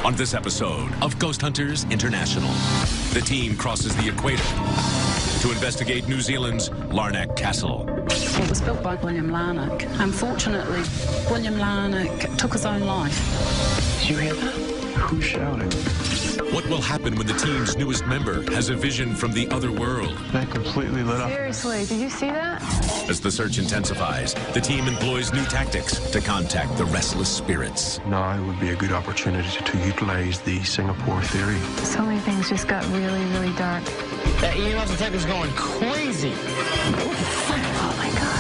On this episode of Ghost Hunters International, the team crosses the equator to investigate New Zealand's Larch Castle. It was built by William Larch. Unfortunately, William Larch took his own life. Did you hear that? Who's shouting? What will happen when the team's newest member has a vision from the other world? That completely lit up. Seriously, did you see that? As the search intensifies, the team employs new tactics to contact the restless spirits. Now would be a good opportunity to utilize the Singapore theory. So many things just got really, really dark. That EMF detector's going crazy. Oh my God.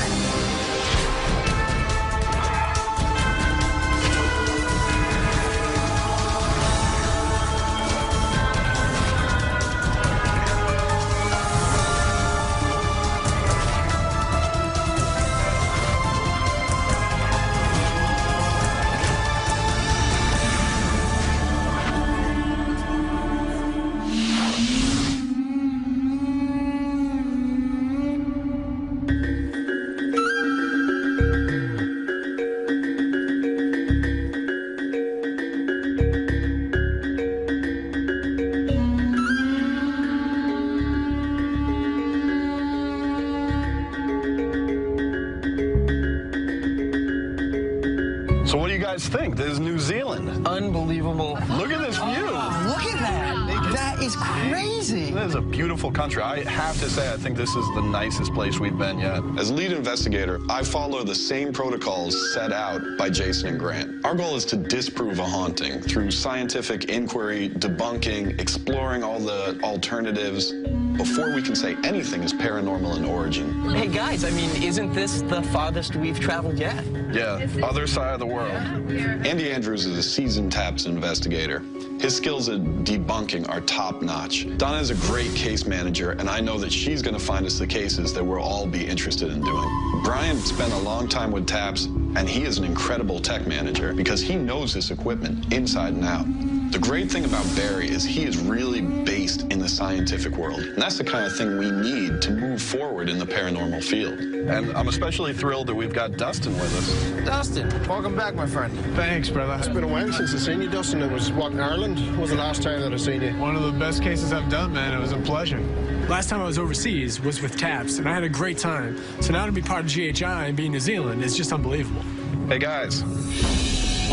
So what do you guys think? This is New Zealand. Unbelievable. Look at this view. Look at that. That is crazy. This is a beautiful country. I have to say, I think this is the nicest place we've been yet. As lead investigator, I follow the same protocols set out by Jason and Grant. Our goal is to disprove a haunting through scientific inquiry, debunking, exploring all the alternatives before we can say anything is paranormal in origin. Hey, guys, I mean, isn't this the farthest we've traveled yet? Yeah, other side of the world. Andy Andrews is a seasoned TAPS investigator. His skills at debunking are top-notch. Donna is a great case manager, and I know that she's going to find us the cases that we'll all be interested in doing. Brian spent a long time with TAPS, and he is an incredible tech manager because he knows this equipment inside and out. The great thing about Barry is he is really based in the scientific world, and that's the kind of thing we need to move forward in the paranormal field. And I'm especially thrilled that we've got Dustin with us. Dustin, welcome back, my friend. Thanks, brother. It's been a while since I've seen you, Dustin. It was, what, in Ireland was the last time that I've seen you? One of the best cases I've done, man. It was a pleasure. Last time I was overseas was with TAPS, and I had a great time. So now to be part of GHI and be in New Zealand is just unbelievable. Hey, guys.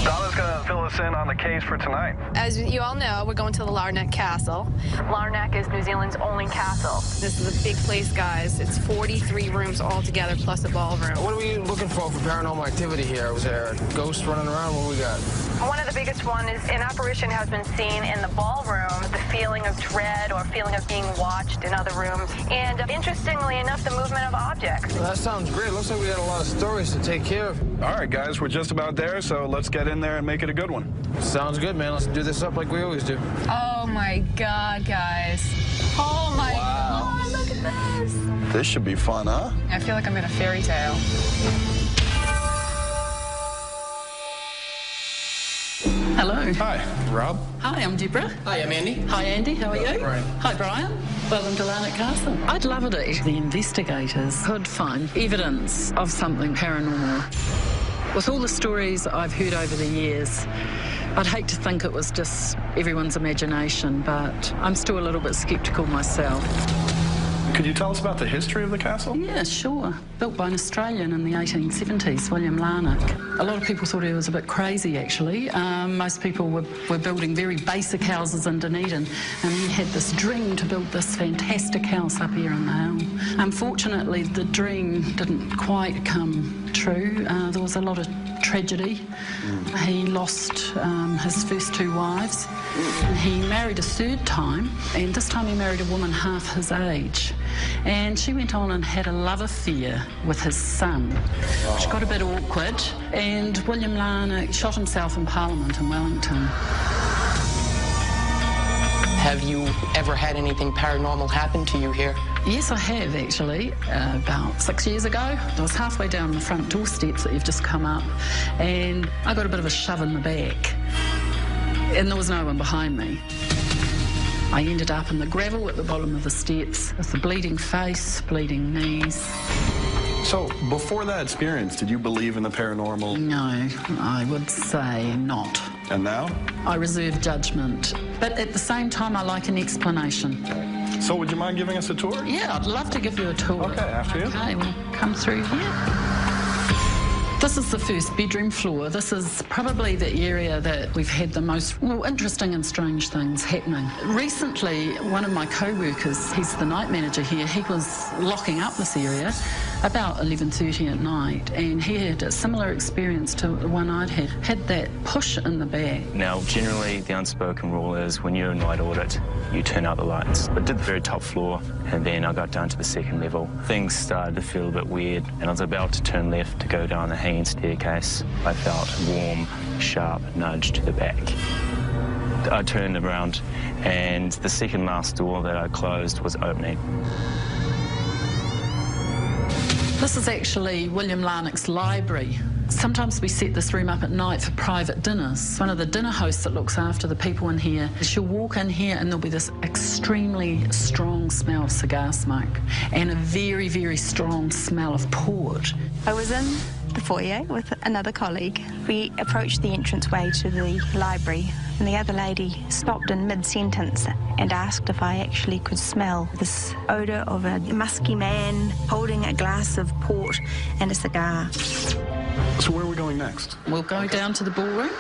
Donna's going to fill us in on the case for tonight. As you all know, we're going to the Larch Castle. Larch is New Zealand's only castle. This is a big place, guys. It's 43 rooms altogether, plus a ballroom. What are we looking for paranormal activity here? Was there a ghost running around? What do we got? One of the biggest one is an apparition has been seen in the ballroom, the feeling of dread or feeling of being watched in other rooms. And interestingly enough, the movement of objects. Well, that sounds great. Looks like we got a lot of stories to take care of. All right, guys, we're just about there, so let's get in there and make it a good one. Sounds good, man. Let's do this up like we always do. Oh my God, guys. Oh my God, look at this. This should be fun, huh? I feel like I'm in a fairy tale. Hello. Hi, Rob. Hi, I'm Deborah. Hi, I'm Andy. Hi, Andy. How are you? Brian. Hi, Brian. Welcome to Larch Castle. I'd love it if the investigators could find evidence of something paranormal. With all the stories I've heard over the years, I'd hate to think it was just everyone's imagination, but I'm still a little bit sceptical myself. Could you tell us about the history of the castle? Yeah, sure. Built by an Australian in the 1870s, William Larch. A lot of people thought he was a bit crazy, actually. Most people were building very basic houses in Dunedin, and he had this dream to build this fantastic house up here on the hill. Unfortunately, the dream didn't quite come true. There was a lot of tragedy. He lost his first two wives. He married a third time, and this time he married a woman half his age. And she went on and had a love affair with his son, which got a bit awkward, and William Larch shot himself in Parliament in Wellington. Have you ever had anything paranormal happen to you here? Yes, I have, actually. About 6 years ago, I was halfway down the front door steps that you've just come up, and I got a bit of a shove in the back, and there was no one behind me. I ended up in the gravel at the bottom of the steps with a bleeding face, bleeding knees. So, before that experience, did you believe in the paranormal? No, I would say not. And now? I reserve judgment, but at the same time, I like an explanation. So would you mind giving us a tour? Yeah, I'd love to give you a tour. Okay, after you. Okay, we'll come through here. This is the first bedroom floor. This is probably the area that we've had the most interesting and strange things happening. Recently, one of my co-workers, he's the night manager here, he was locking up this area about 11:30 at night, and he had a similar experience to the one I'd had that push in the back. Now, generally, the unspoken rule is when you're in night audit, you turn out the lights. I did the very top floor, and then I got down to the second level. Things started to feel a bit weird, and I was about to turn left to go down the hanging staircase. I felt a warm, sharp nudge to the back. I turned around, and the second last door that I closed was opening. This is actually William Larnock's library. Sometimes we set this room up at night for private dinners. One of the dinner hosts that looks after the people in here, she'll walk in here and there'll be this extremely strong smell of cigar smoke and a very, very strong smell of port. I was in the foyer with another colleague. We approached the entranceway to the library, and the other lady stopped in mid-sentence and asked if I actually could smell this odour of a musky man holding a glass of port and a cigar. So where are we going next? We'll go down to the ballroom.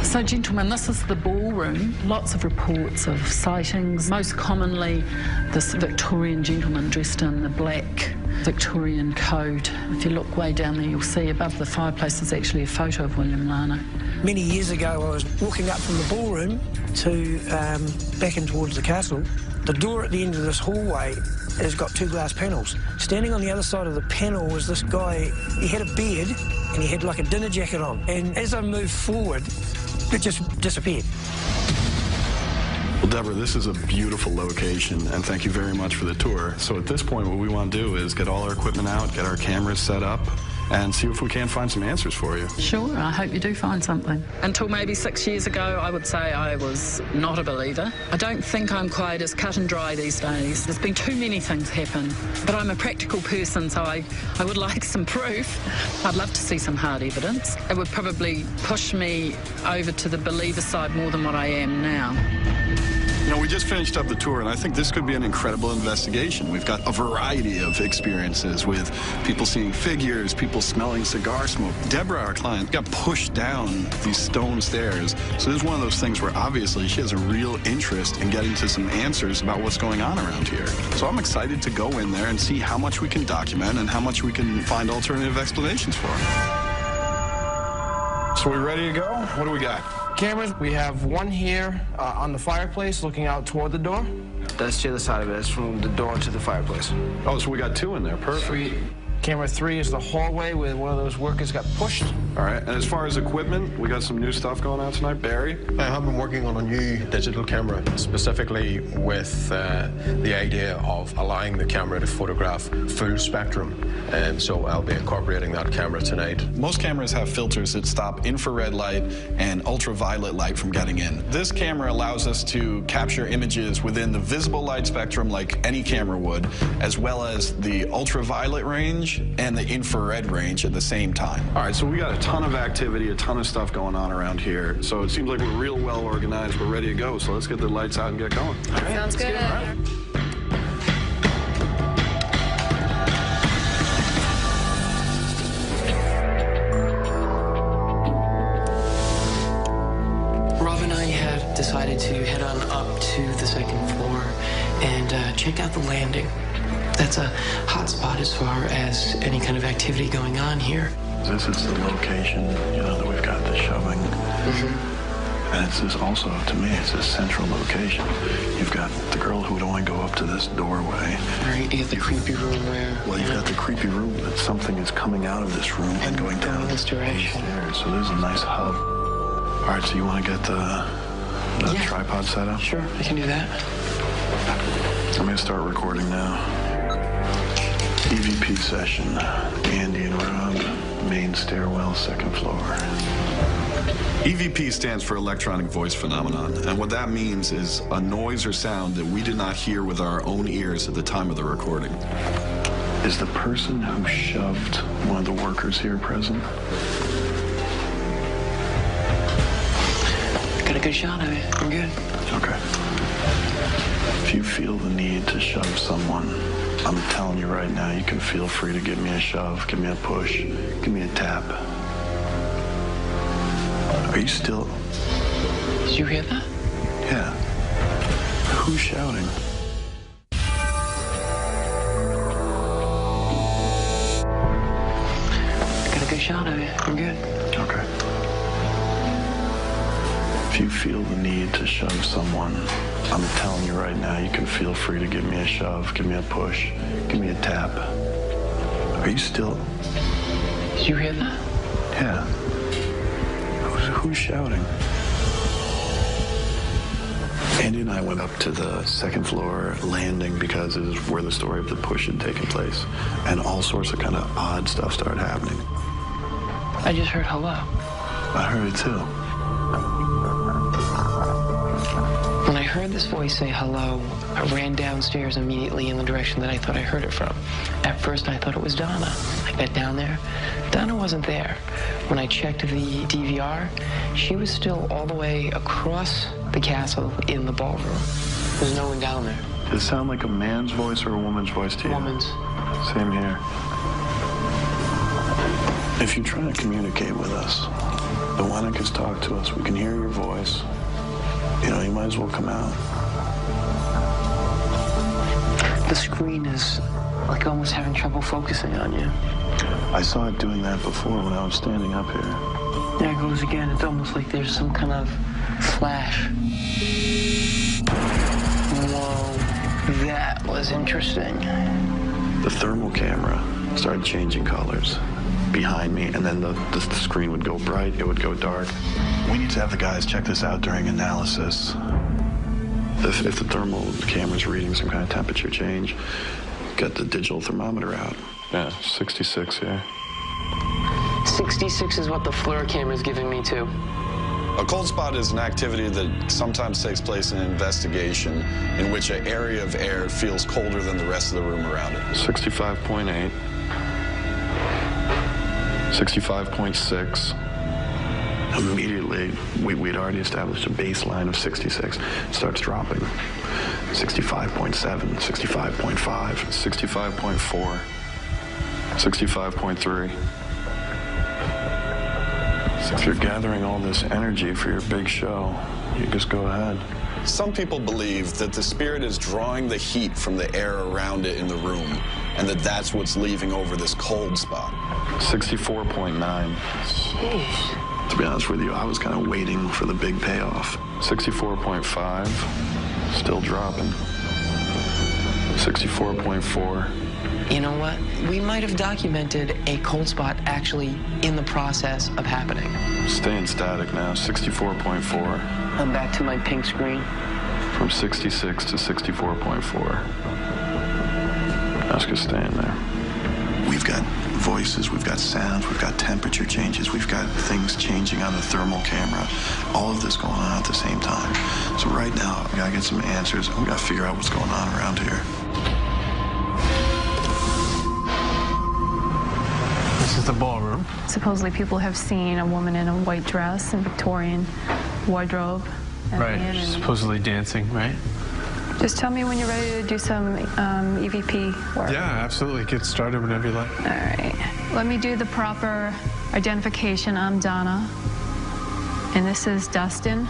So, gentlemen, this is the ballroom. Lots of reports of sightings. Most commonly, this Victorian gentleman dressed in the black Victorian coat. If you look way down there, you'll see above the fireplace there's actually a photo of William Larnock. Many years ago, I was walking up from the ballroom to back in towards the castle. The door at the end of this hallway has got two glass panels. Standing on the other side of the panel was this guy. He had a beard and he had like a dinner jacket on. And as I moved forward, it just disappeared. Well, Deborah, this is a beautiful location, and thank you very much for the tour. So at this point, what we want to do is get all our equipment out, get our cameras set up, and see if we can't find some answers for you. Sure, I hope you do find something. Until maybe 6 years ago, I would say I was not a believer. I don't think I'm quite as cut and dry these days. There's been too many things happen, but I'm a practical person, so I would like some proof. I'd love to see some hard evidence. It would probably push me over to the believer side more than what I am now. You know, we just finished up the tour, and I think this could be an incredible investigation. We've got a variety of experiences with people seeing figures, people smelling cigar smoke. Deborah, our client, got pushed down these stone stairs. So this is one of those things where obviously she has a real interest in getting to some answers about what's going on around here. So I'm excited to go in there and see how much we can document and how much we can find alternative explanations for. So we ready to go? What do we got? Cameras, we have one here on the fireplace looking out toward the door. That's the other side of it. It's from the door to the fireplace. Oh, so we got two in there. Perfect. Sweet. Camera 3 is the hallway where one of those workers got pushed. All right, and as far as equipment, we got some new stuff going on tonight. Barry? I have been working on a new digital camera, specifically with the idea of allowing the camera to photograph full spectrum. And so I'll be incorporating that camera tonight. Most cameras have filters that stop infrared light and ultraviolet light from getting in. This camera allows us to capture images within the visible light spectrum like any camera would, as well as the ultraviolet range and the infrared range at the same time. All right, so we got a ton of activity, a ton of stuff going on around here. So it seems like we're real well organized. We're ready to go. So let's get the lights out and get going. All right, sounds good. All right. Rob and I had decided to head on up to the second floor and check out the landing. That's a hot spot as far as any kind of activity going on here. This is the location, you know, that we've got the shoving. And it's this also, to me, it's a central location. You've got the girl who would only go up to this doorway. Right, you got the creepy room where... Well, you've got the creepy room that something is coming out of this room and going down this direction. Stairs. So there's a nice hub. All right, so you want to get the tripod set up? Sure, I can do that. I'm going to start recording now. EVP session, Andy and Rob, main stairwell, second floor. EVP stands for electronic voice phenomenon, and what that means is a noise or sound that we did not hear with our own ears at the time of the recording. Is the person who shoved one of the workers here present? a good shot of it. I'm good. Okay. If you feel the need to shove someone, I'm telling you right now, you can feel free to give me a shove, give me a push, give me a tap. Are you still... Did you hear that? Yeah. Who's shouting? Got a good shot of it. I'm good. Okay. If you feel the need to shove someone, I'm telling you right now, you can feel free to give me a shove, give me a push, give me a tap. Are you still... Did you hear that? Yeah. Who's shouting? Andy and I went up to the second floor landing because it is where the story of the push had taken place. And all sorts of kind of odd stuff started happening. I just heard hello. I heard it too. When I heard this voice say hello, I ran downstairs immediately in the direction that I thought I heard it from. At first, I thought it was Donna. I got down there. Donna wasn't there. When I checked the DVR, she was still all the way across the castle in the ballroom. There's no one down there. Did it sound like a man's voice or a woman's voice to you? Woman's. Same here. If you're trying to communicate with us, then why not just talk to us? We can hear your voice. You know, you might as well come out. The screen is like almost having trouble focusing on you. I saw it doing that before when I was standing up here. There it goes again. It's almost like there's some kind of flash. Whoa, that was interesting. The thermal camera started changing colors behind me, and then the screen would go bright, it would go dark. We need to have the guys check this out during analysis. If the thermal camera's reading some kind of temperature change, get the digital thermometer out. Yeah, 66 here. 66 is what the FLIR camera's giving me too. A cold spot is an activity that sometimes takes place in an investigation in which an area of air feels colder than the rest of the room around it. 65.8. 65.6. Immediately, we'd already established a baseline of 66. It starts dropping. 65.7, 65.5, 65.4, 65.3. If you're gathering all this energy for your big show, you just go ahead. Some people believe that the spirit is drawing the heat from the air around it in the room, and that's what's leaving over this cold spot. 64.9. Jeez. To be honest with you, I was kind of waiting for the big payoff. 64.5, still dropping. 64.4. You know what? We might have documented a cold spot actually in the process of happening. Staying static now, 64.4. I'm back to my pink screen. From 66 to 64.4. That's just staying there. We've got voices, we've got sounds, we've got temperature changes, we've got things changing on the thermal camera. All of this going on at the same time. So right now, we gotta get some answers. We gotta figure out what's going on around here. This is the ballroom. Supposedly people have seen a woman in a white dress and Victorian wardrobe. Right, supposedly dancing, right? Just tell me when you're ready to do some EVP work. Yeah, absolutely. Get started whenever you like. All right. Let me do the proper identification. I'm Donna, and this is Dustin.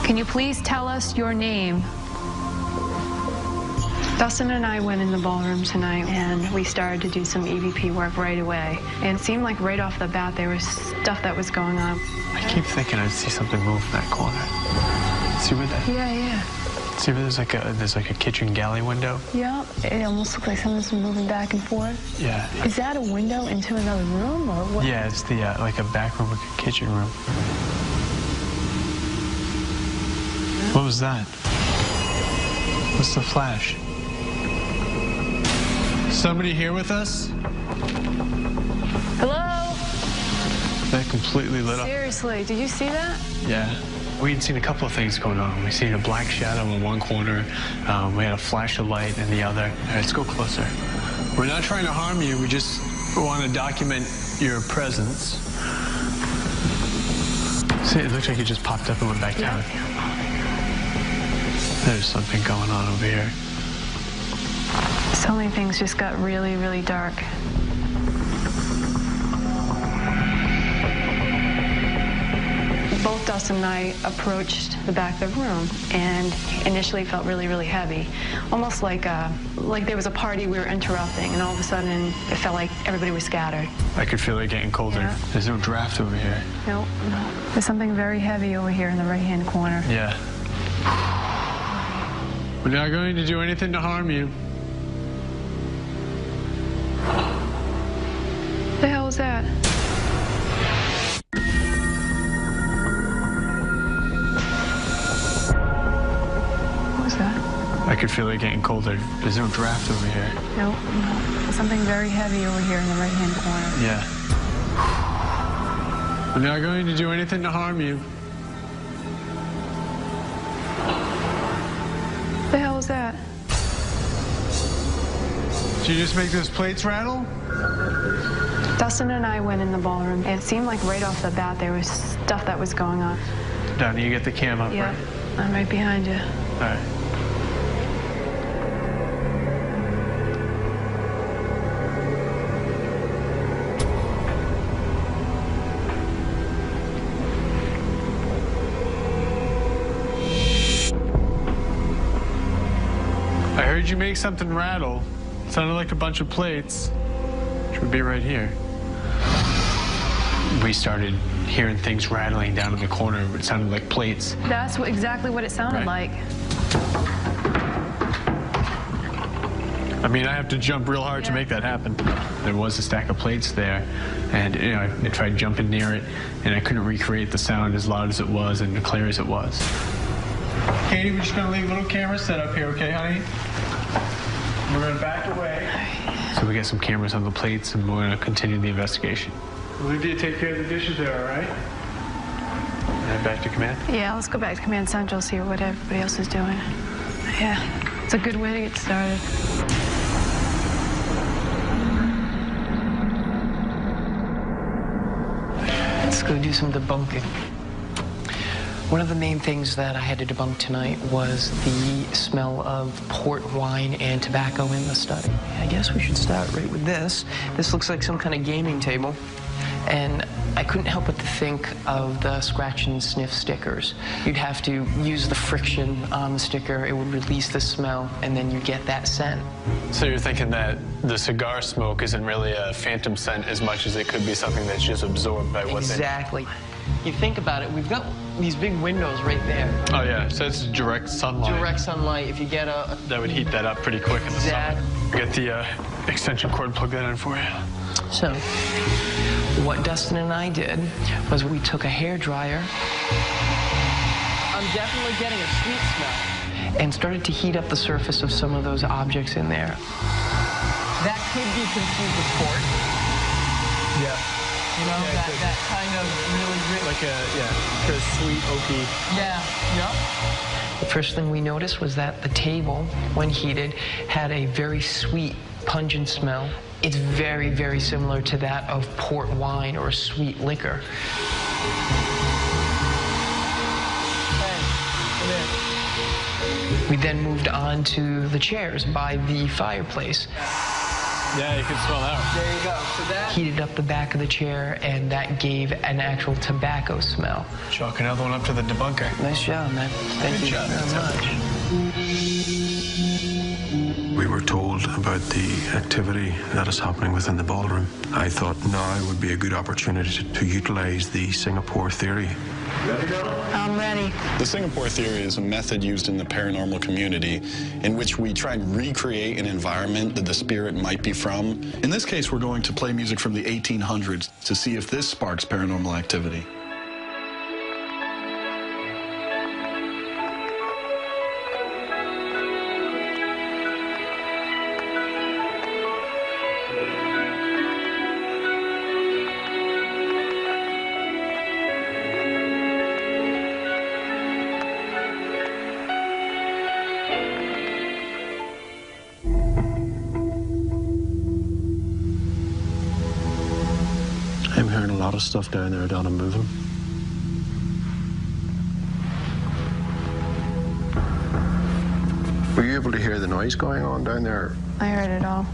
Can you please tell us your name? Dustin and I went in the ballroom tonight, and we started to do some EVP work right away. And it seemed like right off the bat there was stuff that was going on. I keep thinking I see something move in that corner. See where that? Yeah. See where there's like a kitchen galley window? Yeah, it almost looks like something's moving back and forth. Yeah. Is that a window into another room, or what? Yeah, it's the like a back room, like a kitchen room. What was that? What's the flash? Somebody here with us? Hello? That completely lit up. Seriously, did you see that? Yeah. We'd seen a couple of things going on. We'd seen a black shadow in one corner. We had a flash of light in the other. All right, let's go closer. We're not trying to harm you. We just want to document your presence. See, it looks like it just popped up and went back down. There's something going on over here. So many things just got really, really dark. Both Dustin and I approached the back of the room and initially felt really, really heavy. Almost like there was a party we were interrupting, and all of a sudden it felt like everybody was scattered. I could feel it getting colder. Yeah. There's no draft over here. Nope. There's something very heavy over here in the right-hand corner. Yeah. We're not going to do anything to harm you. What the hell was that? What was that? I could feel it getting colder. There's no draft over here. Nope. There's something very heavy over here in the right-hand corner. Yeah. We're not going to do anything to harm you. What the hell was that? Did you just make those plates rattle? Dustin and I went in the ballroom, and it seemed like right off the bat there was stuff that was going on. Donnie, you get the cam up, yeah, right? I'm right behind you. All right. I heard you make something rattle. It sounded like a bunch of plates, which would be right here. We started hearing things rattling down in the corner. It sounded like plates. That's exactly what it sounded like. I mean, I have to jump real hard to make that happen. There was a stack of plates there, and you know, I tried jumping near it, and I couldn't recreate the sound as loud as it was and as clear as it was. Katie, we're just gonna leave a little camera set up here, okay, honey? We're gonna back away. So we got some cameras on the plates, and we're gonna continue the investigation. Olivia, take care of the dishes there, all right? Head back to command? Yeah, let's go back to Command Central, see what everybody else is doing. Yeah, it's a good way to get started. Let's go do some debunking. One of the main things that I had to debunk tonight was the smell of port wine and tobacco in the study. I guess we should start right with this. This looks like some kind of gaming table. And I couldn't help but to think of the scratch and sniff stickers. You'd have to use the friction on the sticker, it would release the smell, and then you get that scent. So you're thinking that the cigar smoke isn't really a phantom scent as much as it could be something that's just absorbed by what's in it? Exactly. You think about it, we've got these big windows right there. Oh yeah, so it's direct sunlight. Direct sunlight. If you get a... That would heat that up pretty quick in the summer. Get the extension cord, plug that in for you. So, what Dustin and I did was we took a hairdryer. I'm definitely getting a sweet smell. And started to heat up the surface of some of those objects in there. That could be confused with port. Yeah. You know, that kind of really rich. Like a, kind of sweet, oaky. Yeah, yep. The first thing we noticed was that the table, when heated, had a very sweet, pungent smell. It's very, very similar to that of port wine or a sweet liquor. We then moved on to the chairs by the fireplace. Yeah, you can smell that one. There you go. So that heated up the back of the chair, and that gave an actual tobacco smell. Chalk another one up to the debunker. Nice job, man. Thank you very much. We were told about the activity that is happening within the ballroom. I thought now would be a good opportunity to utilize the Singapore theory. Ready, Donald? I'm ready. The Singapore theory is a method used in the paranormal community in which we try and recreate an environment that the spirit might be from. In this case, we're going to play music from the 1800s to see if this sparks paranormal activity. I'm hearing a lot of stuff down there, Donna, moving. able to hear the noise going on down there? I heard it all.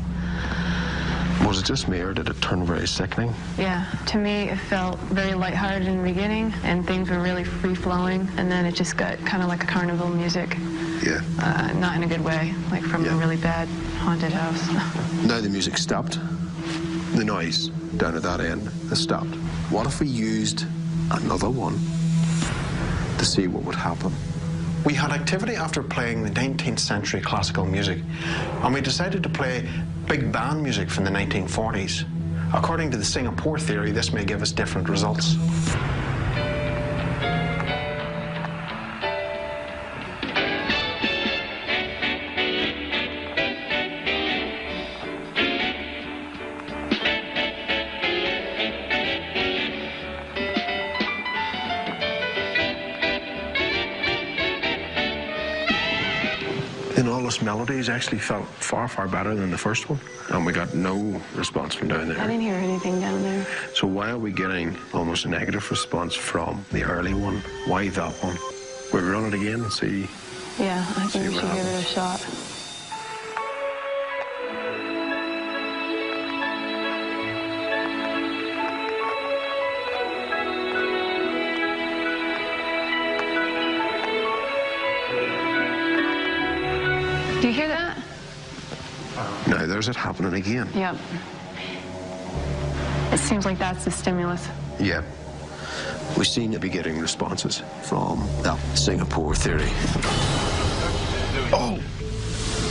Was it just me, or did it turn very sickening? Yeah, to me it felt very lighthearted in the beginning, and things were really free-flowing, and then it just got kind of like a carnival music. Yeah. Not in a good way, like from a really bad haunted house. Now the music stopped. The noise down at that end has stopped. What if we used another one to see what would happen? We had activity after playing the 19th century classical music, and we decided to play big band music from the 1940s. According to the Singapore theory, this may give us different results. Melodies actually felt far, far better than the first one, and we got no response from down there. I didn't hear anything down there. So why are we getting almost a negative response from the early one? Why that one? Will we run it again and see? Yeah, I think we should give it a shot. Do you hear that? Now there's it happening again. Yep. It seems like that's the stimulus. Yeah. We seem to be getting responses from that Singapore theory. Oh!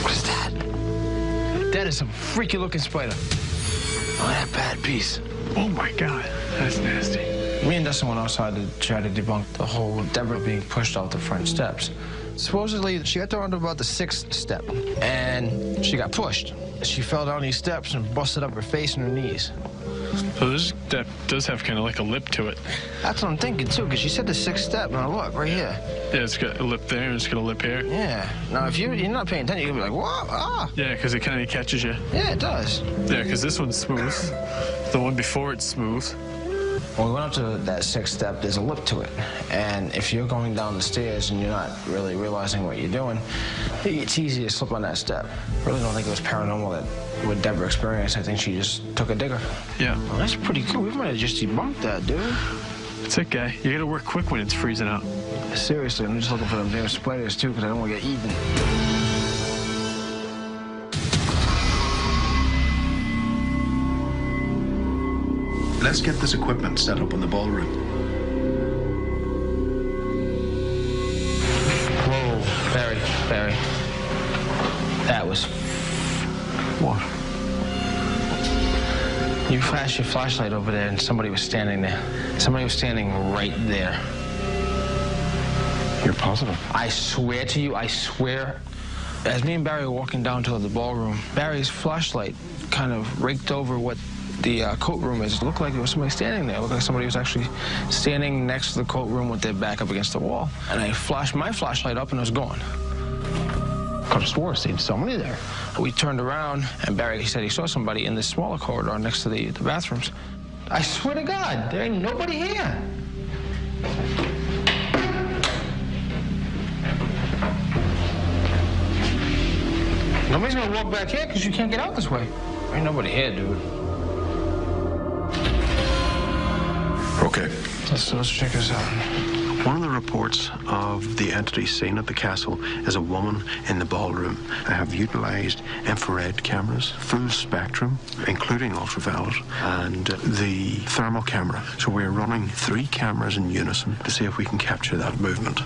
What is that? That is some freaky looking spider. Oh, that bad piece. Oh my God, that's nasty. Me and Dustin went outside to try to debunk the whole Deborah being pushed off the front steps. Supposedly, she got down to about the 6th step, and she got pushed. She fell down these steps and busted up her face and her knees. So this step does have kind of like a lip to it. That's what I'm thinking, too, because she said the 6th step. Now, look, right here. Yeah, it's got a lip there, and it's got a lip here. Yeah. Now, if you're not paying attention, you're going to be like, whoa, ah. Yeah, because it kind of catches you. Yeah, it does. Yeah, because this one's smooth. The one before it's smooth. When we went up to that 6th step, there's a lip to it. And if you're going down the stairs and you're not really realizing what you're doing, it's easy to slip on that step. I really don't think it was paranormal that what Deborah experienced. I think she just took a digger. Yeah. Well, that's pretty cool. We might have just debunked that, dude. That's it, guy. You gotta work quick when it's freezing out. Seriously, I'm just looking for them damn spiders, too, because I don't want to get eaten. Let's get this equipment set up in the ballroom. Whoa, Barry. That was... What? You flashed your flashlight over there and somebody was standing there. Somebody was standing right there. You're positive? I swear to you, I swear. As me and Barry were walking down to the ballroom, Barry's flashlight kind of raked over what the coat room is. It looked like there was somebody standing there. It looked like somebody was actually standing next to the coat room with their back up against the wall. And I flashed my flashlight up and it was gone. Could have swore I seen somebody there. We turned around and Barry, he said he saw somebody in this smaller corridor next to the bathrooms. I swear to God, there ain't nobody here. Nobody's gonna walk back here because you can't get out this way. There ain't nobody here, dude. Okay. Let's check this out. One of the reports of the entity seen at the castle is a woman in the ballroom. I have utilized infrared cameras, full spectrum, including ultraviolet, and the thermal camera. So we're running 3 cameras in unison to see if we can capture that movement.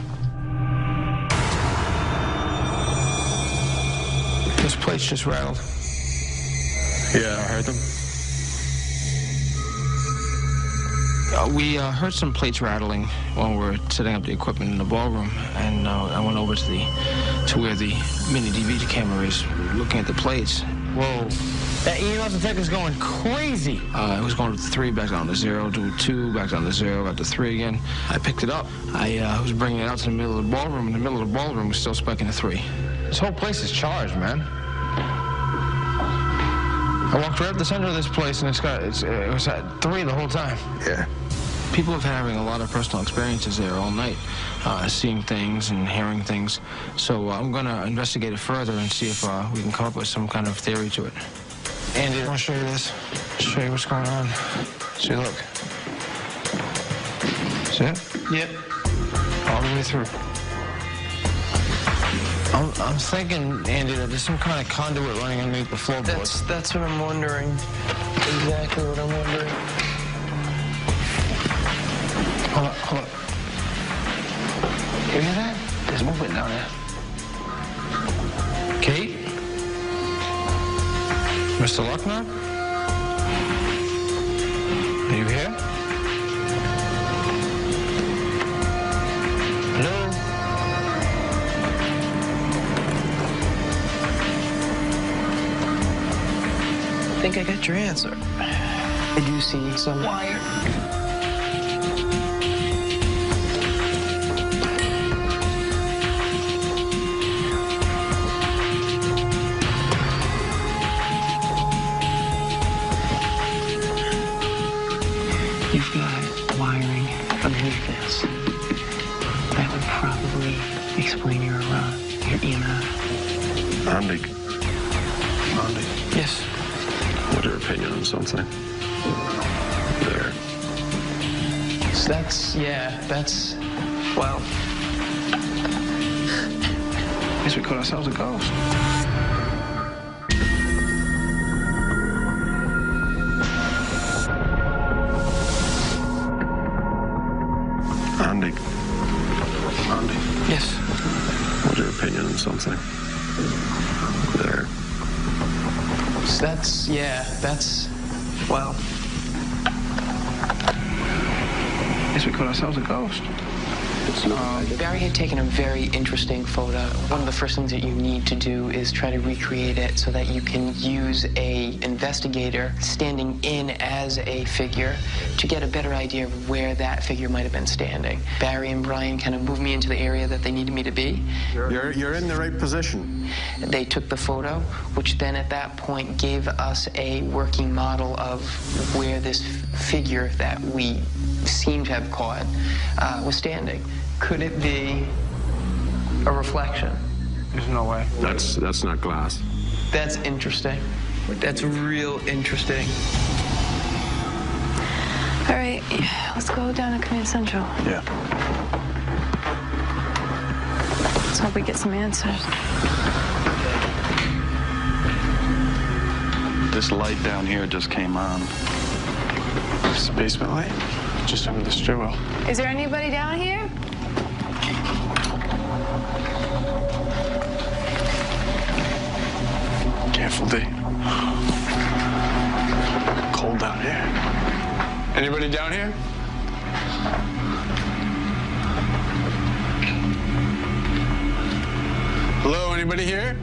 This plate's just rattled. Yeah, I heard them. We heard some plates rattling when we were setting up the equipment in the ballroom, and I went over to where the mini DV camera is, looking at the plates. Whoa. That EMF detector's going crazy. It was going to 3, back down to 0, to 2, back down to 0, back to 3 again. I picked it up. I was bringing it out to the middle of the ballroom, and the middle of the ballroom was still spiking to 3. This whole place is charged, man. I walked right up the center of this place, and it was at 3 the whole time. Yeah. People have been having a lot of personal experiences there all night, seeing things and hearing things. So I'm going to investigate it further and see if we can come up with some kind of theory to it. Andy, I want to show you this. Show you what's going on. See, look. See it? Yep. All the way through. I'm thinking, Andy, that there's some kind of conduit running underneath the floorboards. That's what I'm wondering. Exactly what I'm wondering. Hold up. You hear that? There's movement down there. Kate? Mr. Lucknow? Are you here? Hello? I think I got your answer. I do see some wire. You've got wiring underneath this. That would probably explain your EMF. Andy. Yes. What's your opinion on something? There. So that's, well, I guess we caught ourselves a ghost. Andy. yes. What's your opinion on something? There. So that's, well, I guess we caught ourselves a ghost. Barry had taken a very interesting photo. One of the first things that you need to do is try to recreate it so that you can use an investigator standing in as a figure to get a better idea of where that figure might have been standing. Barry and Brian kind of moved me into the area that they needed me to be. You're in the right position. They took the photo, which then at that point gave us a working model of where this figure that we seem to have caught was standing. Could it be a reflection? There's no way. That's not glass. That's interesting. That's real interesting. All right, let's go down to Command Central. Yeah. Let's hope we get some answers. This light down here just came on. It's a basement light, just under the stairwell. Is there anybody down here? Careful, D. Cold down here. Anybody down here? Hello, anybody here?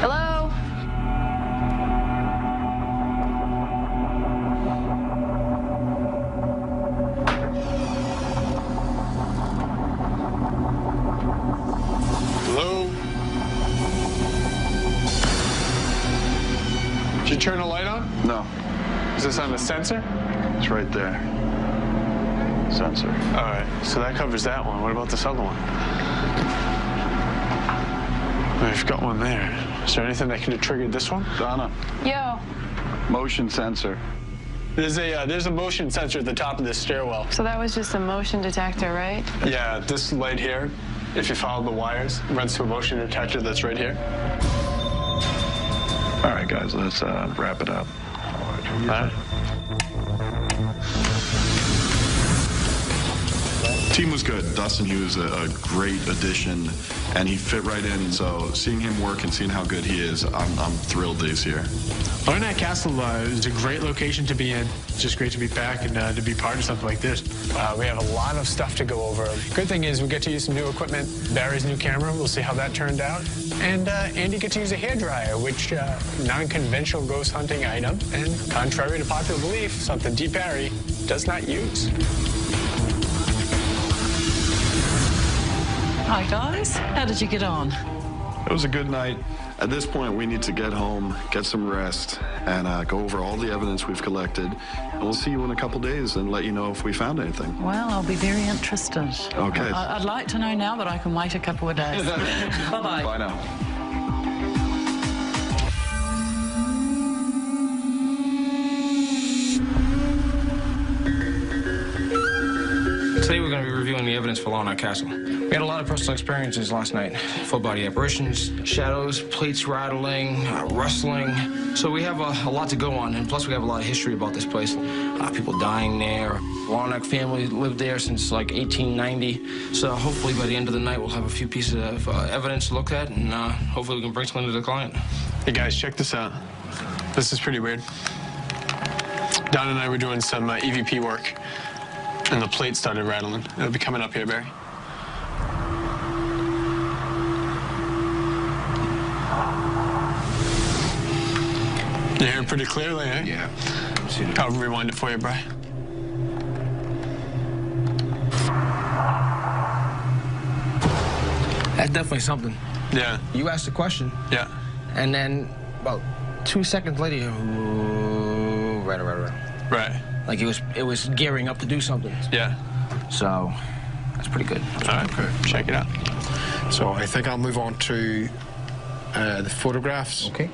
Hello? Hello? Did you turn the light on? No, Is this on the sensor? it's right there. Sensor. All right, so that covers that one. What about this other one? We've got one there. Is there anything that could have triggered this one? Donna, Yo. motion sensor. There's a motion sensor at the top of this stairwell. So that was just a motion detector, right? Yeah, this light here, if you follow the wires, runs to a motion detector that's right here. All right, guys, let's wrap it up. All right. Team was good. Dustin, he was a great addition, and he fit right in. So seeing him work and seeing how good he is, I'm thrilled that he's here. Ornat Castle is a great location to be in. It's just great to be back and to be part of something like this. We have a lot of stuff to go over. Good thing is we get to use some new equipment. Barry's new camera, we'll see how that turned out. And Andy gets to use a hairdryer, which non-conventional ghost hunting item, and contrary to popular belief, something D. Barry does not use. Hi guys, how did you get on? It was a good night. At this point, we need to get home, get some rest, and go over all the evidence we've collected. And we'll see you in a couple days and let you know if we found anything. Well, I'll be very interested. Okay. I'd like to know now, but I can wait a couple of days. Bye-bye. Bye now. Today we're going to be reviewing the evidence for Larch Castle. We had a lot of personal experiences last night. Full-body apparitions, shadows, plates rattling, rustling. So we have a lot to go on, and plus we have a lot of history about this place. People dying there. Larch family lived there since like 1890. So hopefully by the end of the night we'll have a few pieces of evidence to look at, and hopefully we can bring something to the client. Hey guys, check this out. This is pretty weird. Don and I were doing some EVP work, and the plate started rattling. It'll be coming up here, Barry. You hear it pretty clearly, eh? Yeah. I'll rewind it for you, Bri. That's definitely something. Yeah. You asked a question. Yeah. And then about 2 seconds later, you Right. Like it was gearing up to do something. Yeah. So that's pretty good. All right, good. Check it out. So I think I'll move on to the photographs. Okay.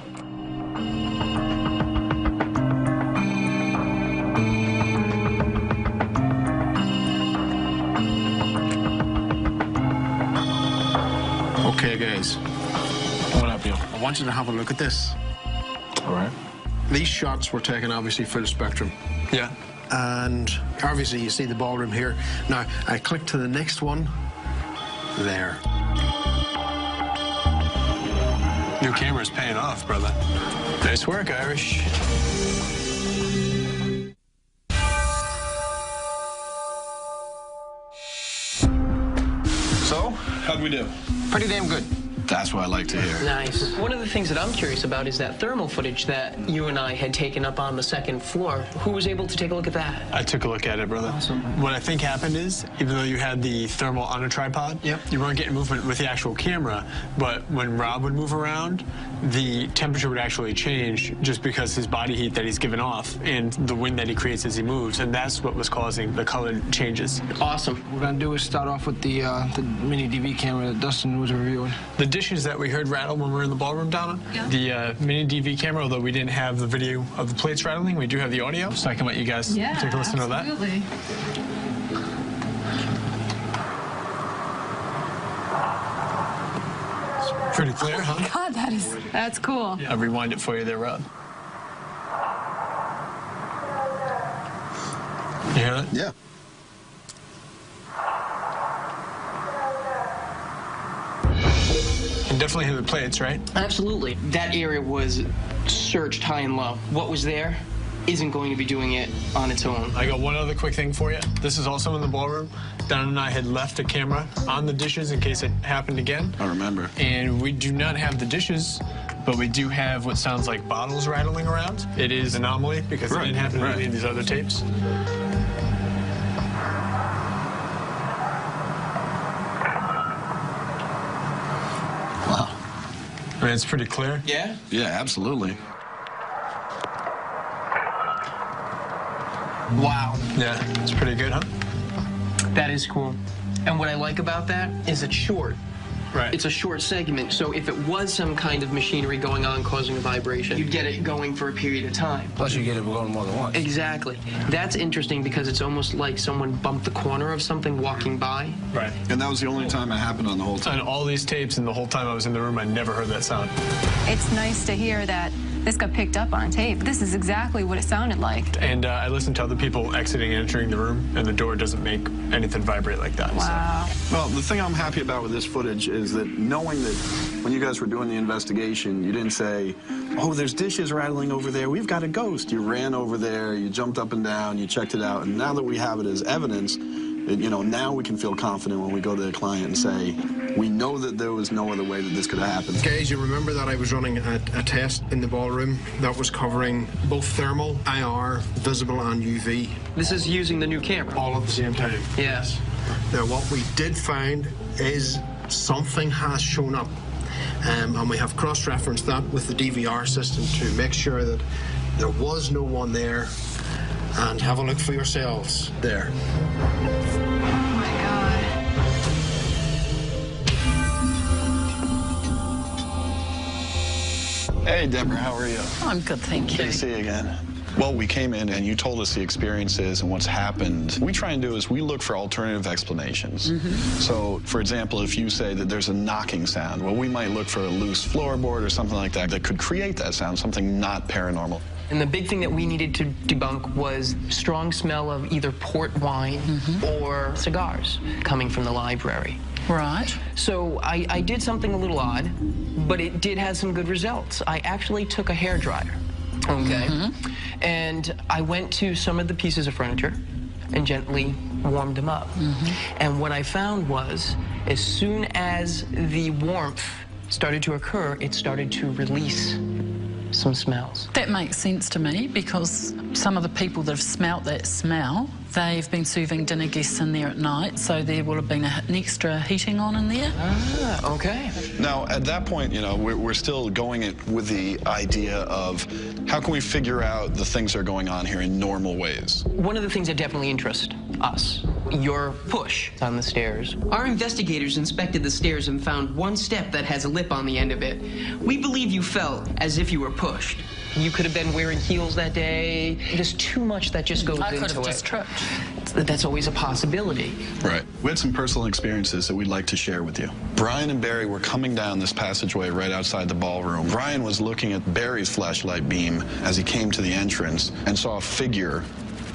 Okay, guys. What up, yo? I want you to have a look at this. All right. These shots were taken, obviously, full spectrum. Yeah. And obviously, you see the ballroom here. Now, I click to the next one. There. New camera's paying off, brother. Nice work, Irish. So, how'd we do? Pretty damn good. That's what I like to hear. Nice. One of the things that I'm curious about is that thermal footage that you and I had taken up on the second floor. Who was able to take a look at that? I took a look at it, brother. Awesome. What I think happened is, even though you had the thermal on a tripod, you weren't getting movement with the actual camera, but when Rob would move around, the temperature would actually change just because his body heat that he's given off and the wind that he creates as he moves, and that's what was causing the color changes. Awesome. What we're gonna do is start off with the mini DV camera that Dustin was reviewing. The dishes that we heard rattle when we were in the ballroom, Donna, the mini DV camera, although we didn't have the video of the plates rattling, we do have the audio, so I can let you guys take a listen to that. Absolutely. It's pretty clear, huh? God, that's cool. I'll rewind it for you there, Rob. You hear that? Yeah. You can definitely hear the plates, right? Absolutely. That area was searched high and low. What was there isn't going to be doing it on its own. I got one other quick thing for you. This is also in the ballroom. Don and I had left a camera on the dishes in case it happened again. I remember. And we do not have the dishes, but we do have what sounds like bottles rattling around. It is an anomaly because it didn't happen in any of these other tapes. Wow. I mean, it's pretty clear. Yeah? Yeah, absolutely. Wow. Yeah, it's pretty good, huh? That is cool. And what I like about that is it's short. Right. It's a short segment, so if it was some kind of machinery going on causing a vibration, you'd get it going for a period of time. Plus you get it going more than once. Exactly. That's interesting because it's almost like someone bumped the corner of something walking by. Right. And that was the only time it happened on the whole time. On all these tapes and the whole time I was in the room, I never heard that sound. It's nice to hear that this got picked up on tape. This is exactly what it sounded like. And I listened to other people exiting and entering the room, and the door doesn't make anything vibrate like that. Wow. So. Well, the thing I'm happy about with this footage is that knowing that when you guys were doing the investigation, you didn't say, oh, there's dishes rattling over there, we've got a ghost. You ran over there, you jumped up and down, you checked it out, and now that we have it as evidence, now we can feel confident when we go to the client and say, we know that there was no other way that this could have happened. Guys, you remember that I was running a test in the ballroom that was covering both thermal, IR, visible, and UV. This is using the new camera. All at the same time. Yes. Now, what we did find is something has shown up. And we have cross-referenced that with the DVR system to make sure that there was no one there. And have a look for yourselves there. Oh my God. Hey, Deborah, how are you? I'm good, thank you. Good to see you again. Well, we came in and you told us the experiences and what's happened. What we try and do is we look for alternative explanations. So, for example, if you say that there's a knocking sound, well, we might look for a loose floorboard or something like that that could create that sound, something not paranormal. And the big thing that we needed to debunk was strong smell of either port wine or cigars coming from the library. Right. So I did something a little odd, but it did have some good results. I actually took a hairdryer, okay? And I went to some of the pieces of furniture and gently warmed them up. And what I found was, as soon as the warmth started to occur, it started to release some smells. That makes sense to me, because some of the people that have smelt that smell, they've been serving dinner guests in there at night, so there will have been an extra heating on in there. Ah, okay. Now, at that point, you know, we're still going it with the idea of how can we figure out the things that are going on here in normal ways? One of the things that definitely interests us, your push on the stairs. Our investigators inspected the stairs and found one step that has a lip on the end of it. We believe you felt as if you were pushed. You could have been wearing heels that day. There's too much that just goes into it. I could have just tripped. That's always a possibility. Right. We had some personal experiences that we'd like to share with you. Brian and Barry were coming down this passageway right outside the ballroom. Brian was looking at Barry's flashlight beam as he came to the entrance and saw a figure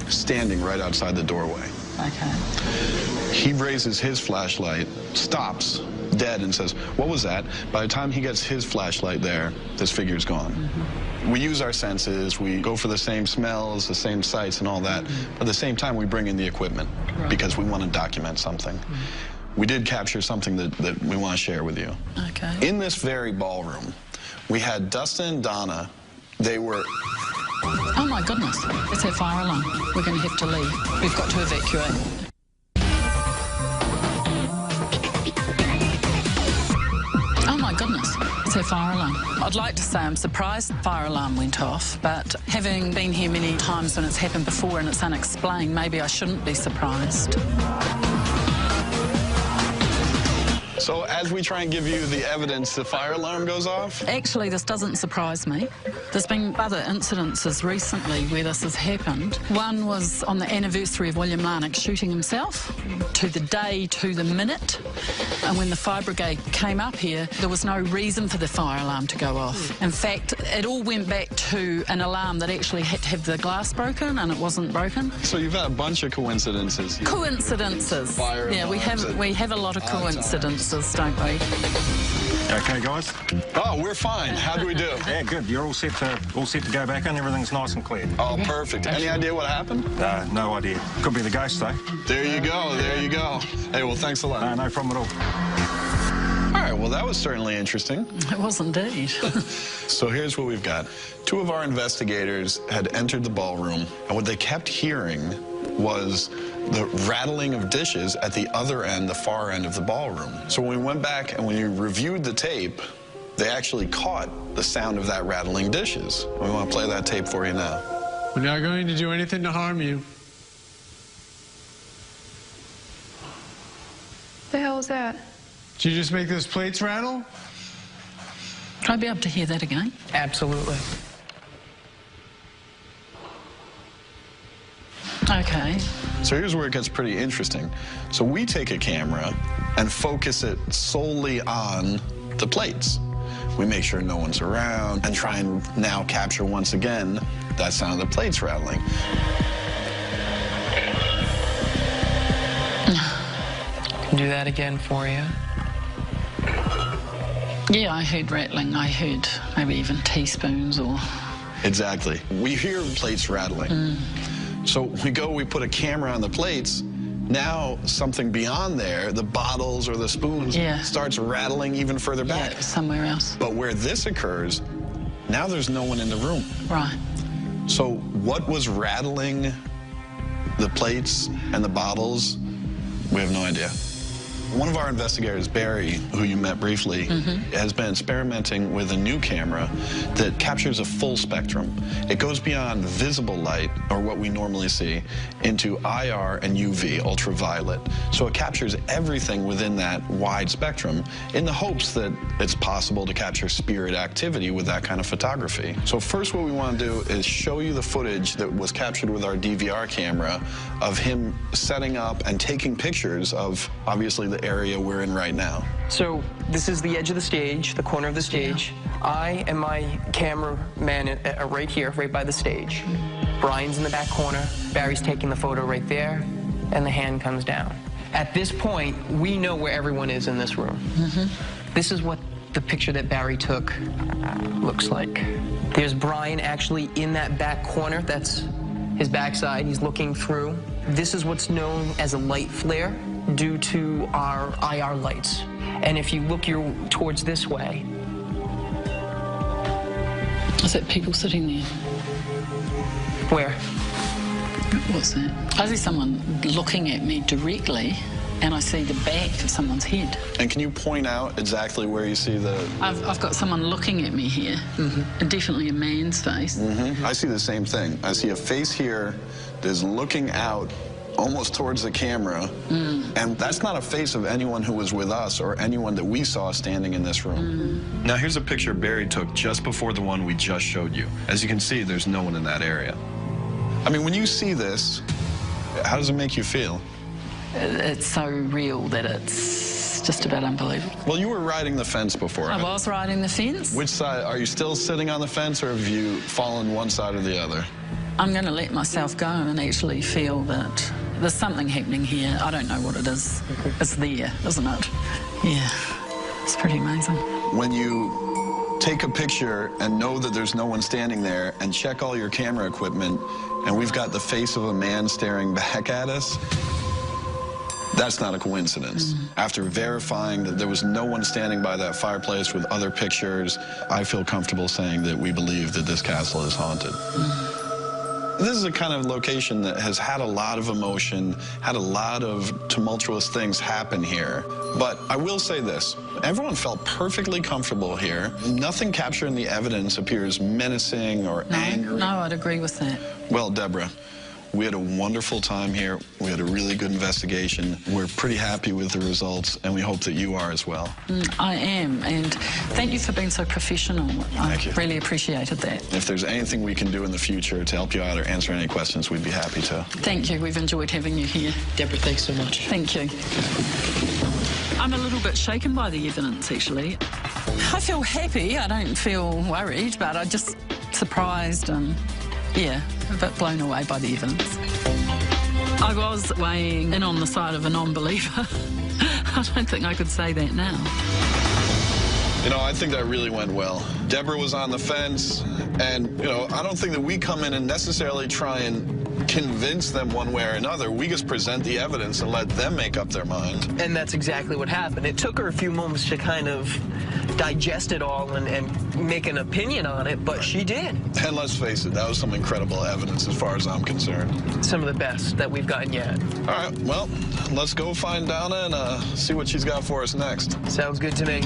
standing right outside the doorway. Okay. He raises his flashlight, stops dead, and says, "What was that?" By the time he gets his flashlight there, this figure's gone. We use our senses, we go for the same smells, the same sights and all that, but at the same time we bring in the equipment because we want to document something. We did capture something that we want to share with you. Okay. In this very ballroom, we had Dustin and Donna. They were... Oh my goodness, it's our fire alarm. We're going to have to leave. We've got to evacuate. Oh my goodness, it's our fire alarm. I'd like to say I'm surprised the fire alarm went off, but having been here many times when it's happened before and it's unexplained, maybe I shouldn't be surprised. So as we try and give you the evidence, the fire alarm goes off? Actually, this doesn't surprise me. There's been other incidences recently where this has happened. One was on the anniversary of William Larch shooting himself, to the day, to the minute. And when the fire brigade came up here, there was no reason for the fire alarm to go off. In fact, it all went back to an alarm that actually had to have the glass broken, and it wasn't broken. So you've had a bunch of coincidences. Coincidences. Fire yeah, we have a lot of coincidences, don't we? Okay, guys? Oh, we're fine. How do we do? Yeah, good. You're all set to go back in. Everything's nice and clear. Oh, perfect. Any idea what happened? No idea. Could be the ghost, though. There you go. There you go. Hey, well, thanks a lot. No problem at all. All right, well, that was certainly interesting. It was indeed. So here's what we've got. Two of our investigators had entered the ballroom, and what they kept hearing was the rattling of dishes at the other end, the far end of the ballroom. So when we went back and when we reviewed the tape, they actually caught the sound of that rattling dishes. We want to play that tape for you now. We're not going to do anything to harm you. The hell is that? Did you just make those plates rattle? Could I be able to hear that again? Absolutely. Okay. So here's where it gets pretty interesting. So we take a camera and focus it solely on the plates. We make sure no one's around and try and now capture once again that sound of the plates rattling. Can do that again for you. Yeah, I heard rattling. I heard maybe even teaspoons or... Exactly. We hear plates rattling. So we put a camera on the plates. Now something beyond there, the bottles or the spoons, starts rattling even further back. Yeah, somewhere else. But where this occurs, now there's no one in the room. Right. So what was rattling the plates and the bottles, we have no idea. One of our investigators, Barry, who you met briefly, has been experimenting with a new camera that captures a full spectrum. It goes beyond visible light, or what we normally see, into IR and UV, ultraviolet. So it captures everything within that wide spectrum in the hopes that it's possible to capture spirit activity with that kind of photography. So first what we want to do is show you the footage that was captured with our DVR camera of him setting up and taking pictures of, obviously, the area we're in right now. So this is the edge of the stage, the corner of the stage. I and my cameraman are right here, right by the stage. Brian's in the back corner. Barry's taking the photo right there, and the hand comes down. At this point, we know where everyone is in this room. This is what the picture that Barry took looks like. There's Brian actually in that back corner. That's his backside. He's looking through. This is what's known as a light flare due to our IR lights. And if you look towards this way. Is it people sitting there? Where? What's that? I see someone looking at me directly, and I see the back of someone's head. And can you point out exactly where you see the... I've got someone looking at me here, definitely a man's face. I see the same thing. I see a face here that is looking out almost towards the camera, and that's not a face of anyone who was with us or anyone that we saw standing in this room. Now here's a picture Barry took just before the one we just showed you. As you can see, there's no one in that area. I mean, when you see this, how does it make you feel? It's so real that it's just about unbelievable. Well, you were riding the fence before. I was riding the fence. Which side? Are you still sitting on the fence, or have you fallen one side or the other? I'm going to let myself go and actually feel that there's something happening here. I don't know what it is. It's there, isn't it? Yeah, it's pretty amazing. When you take a picture and know that there's no one standing there and check all your camera equipment, and we've got the face of a man staring back at us, that's not a coincidence. After verifying that there was no one standing by that fireplace with other pictures, I feel comfortable saying that we believe that this castle is haunted. This is a kind of location that has had a lot of emotion, had a lot of tumultuous things happen here. But I will say this, everyone felt perfectly comfortable here. Nothing captured in the evidence appears menacing or angry. No, I'd agree with that. Well, Deborah, we had a wonderful time here. We had a really good investigation. We're pretty happy with the results, and we hope that you are as well. I am, and thank you for being so professional. Thank you. Really appreciated that. If there's anything we can do in the future to help you out or answer any questions, we'd be happy to. Thank you. We've enjoyed having you here. Deborah, thanks so much. Thank you. I'm a little bit shaken by the evidence, actually. I feel happy. I don't feel worried, but I'm just surprised and, yeah, a bit blown away by the evidence. I was weighing in on the side of a non-believer. I don't think I could say that now. You know, I think that really went well. Deborah was on the fence, and, you know, I don't think that we come in and necessarily try and convince them one way or another. We just present the evidence and let them make up their mind. And that's exactly what happened. It took her a few moments to kind of digest it all and make an opinion on it, but she did. And let's face it, that was some incredible evidence as far as I'm concerned. Some of the best that we've gotten yet. All right, well, let's go find Donna and see what she's got for us next. Sounds good to me.